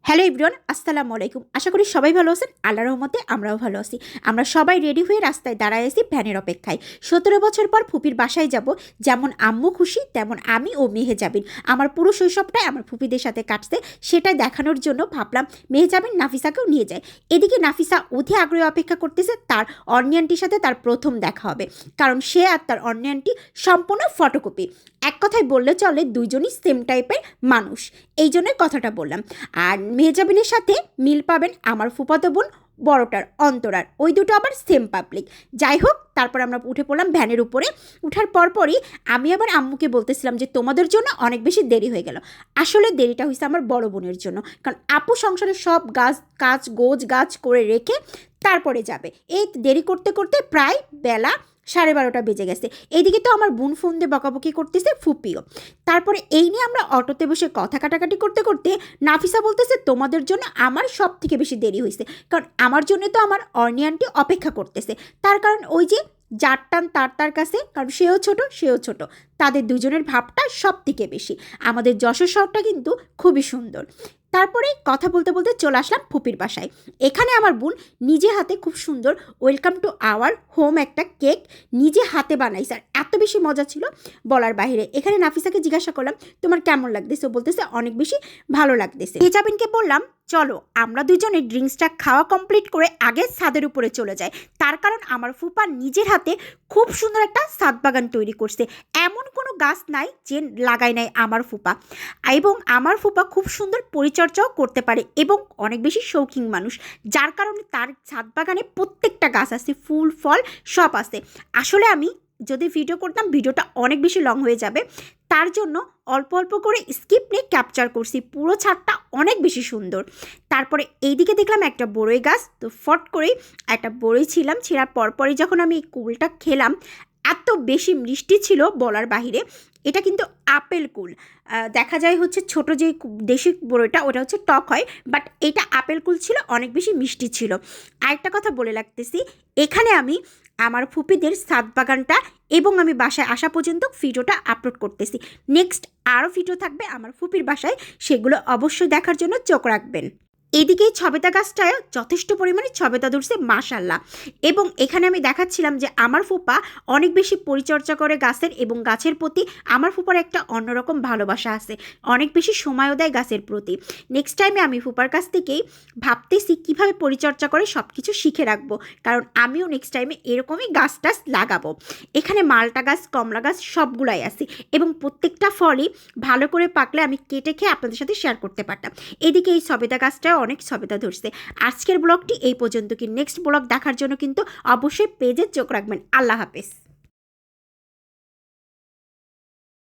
Hello everyone, আসসালামু আলাইকুম। আশা করি সবাই ভালো আছেন। আল্লাহর রহমতে আমরাও ভালো আছি। আমরা সবাই রেডি হয়ে রাস্তায় দাঁড়ায় আছি ভ্যানের অপেক্ষায়। 17 বছর পর ফুপির বাসায় যাব। যেমন আম্মু খুশি তেমন আমি ও মেহেজাবিন। আমার পুরো শৈশবটাই আমার ফুপিদের সাথে কাটছে, সেটা দেখানোর জন্য ভাবলাম মেহেজাবিন নাফিসাকেও নিয়ে যায়। এদিকে নাফিসা অধি আগ্রহে অপেক্ষা করতেছে তার অর্নিয়ানটির সাথে তার প্রথম দেখা হবে, কারণ সে আর তার অর্নিয়ানটি সম্পূর্ণ ফটোকপি। এক কথায় বললে চলে, দুইজনই সেম টাইপের মানুষ, এই জন্যই কথাটা বললাম। আর মেহজাবিনের সাথে মিল পাবেন আমার ফুফাতো বোন বড়টার অন্তরার, ওই দুটো আবার সেম পাবলিক। যাই হোক, তারপর আমরা উঠে পড়লাম ভ্যানের উপরে। উঠার পরপরই আমি আবার আম্মুকে বলতেছিলাম যে তোমাদের জন্য অনেক বেশি দেরি হয়ে গেল। আসলে দেরিটা হয়েছে আমার বড় বোনের জন্য, কারণ আপু সংসারের সব গোছ গাছ করে রেখে তারপরে যাবে। এই দেরি করতে করতে প্রায় বেলা 12:30 বেজে গেছে। এইদিকে তো আমার বোন ফোন দিয়ে বকাবকি করতেছে ফুপিও। তারপরে এই নিয়ে আমরা অটোতে বসে কথা কাটাকাটি করতে করতে নাফিসা বলতেছে তোমাদের জন্য আমার সব থেকে বেশি দেরি হয়েছে, কারণ আমার জন্য তো আমার অর্নিয়ানটি অপেক্ষা করতেছে। তার কারণ ওই যে যার টান তার কাছে, কারণ সেও ছোট, তাদের দুজনের ভাবটা সব থেকে বেশি। আমাদের যশোর শহরটা কিন্তু খুবই সুন্দর। তারপরে কথা বলতে বলতে চলে আসলাম ফুপির বাসায়। এখানে আমার বোন নিজে হাতে খুব সুন্দর ওয়েলকাম টু আওয়ার হোম একটা কেক নিজে হাতে বানাইছে, আর এত বেশি মজা ছিল বলার বাইরে। এখানে নাফিসাকে জিজ্ঞাসা করলাম তোমার কেমন লাগতেছে, বলতেছে অনেক বেশি ভালো লাগতেছে। মেজাবিনকে বললাম চলো আমরা দুজনে ড্রিঙ্কসটা খাওয়া কমপ্লিট করে আগে ছাদের উপরে চলে যাই। তার কারণ আমার ফুপা নিজের হাতে খুব সুন্দর একটা ছাদ বাগান তৈরি করছে। এমন কোনো গাছ নাই যে লাগায় নাই আমার ফুপা, এবং আমার ফুপা খুব সুন্দর পরিচর্যাও করতে পারে এবং অনেক বেশি শৌখিন মানুষ, যার কারণে তার ছাদ বাগানে প্রত্যেকটা গাছ আছে, ফুল ফল সব আছে। আসলে আমি যদি ভিডিও করতাম ভিডিওটা অনেক বেশি লং হয়ে যাবে, তার জন্য অল্প অল্প করে স্কিপ নিয়ে ক্যাপচার করছি। পুরো ছাদটা অনেক বেশি সুন্দর। তারপরে এইদিকে দেখলাম একটা বড়ই গাছ, তো ফট করেই একটা বড়ই ছিলাম। ছেঁড়ার পরপরই যখন আমি এই কুলটা খেলাম, এত বেশি মিষ্টি ছিল বলার বাহিরে। এটা কিন্তু আপেল কুল, দেখা যায় হচ্ছে ছোট যে দেশি বড়ইটা ওটা হচ্ছে টক হয়, বাট এটা আপেল কুল ছিল, অনেক বেশি মিষ্টি ছিল। আরেকটা কথা বলে রাখতেছি, এখানে আমি আমার ফুপিদের ছাদ বাগানটা এবং আমি বাসায় আসা পর্যন্ত ভিডিওটা আপলোড করতেছি। নেক্সট আরও ভিডিও থাকবে আমার ফুপির বাসায়, সেগুলো অবশ্যই দেখার জন্য চোখ রাখবেন। এদিকে ছবেতা গাছটায় যথেষ্ট পরিমাণে ছবেতা ধরছে মাশাল্লাহ। এবং এখানে আমি দেখাচ্ছিলাম যে আমার ফুপা অনেক বেশি পরিচর্যা করে গাছের, এবং গাছের প্রতি আমার ফুপার একটা অন্যরকম ভালোবাসা আছে, অনেক বেশি সময়ও দেয় গাছের প্রতি। নেক্সট টাইমে আমি ফুপার কাছ থেকেই ভাবতেছি কীভাবে পরিচর্যা করে সব কিছু শিখে রাখবো, কারণ আমিও নেক্সট টাইমে এরকমই গাছ টাছ লাগাবো। এখানে মালটা গাছ কমলা গাছ সবগুলাই আছে, এবং প্রত্যেকটা ফলই ভালো করে পাকলে আমি কেটে খেয়ে আপনাদের সাথে শেয়ার করতে পারতাম। এদিকে এই সবেতা গাছটা অনেক সবেতা ধরছে। আজকের ব্লগটি এই পর্যন্ত। কি নেক্সট ব্লগ দেখার জন্য কিন্তু অবশ্যই পেজে চোখ রাখবেন। আল্লাহ হাফেজ।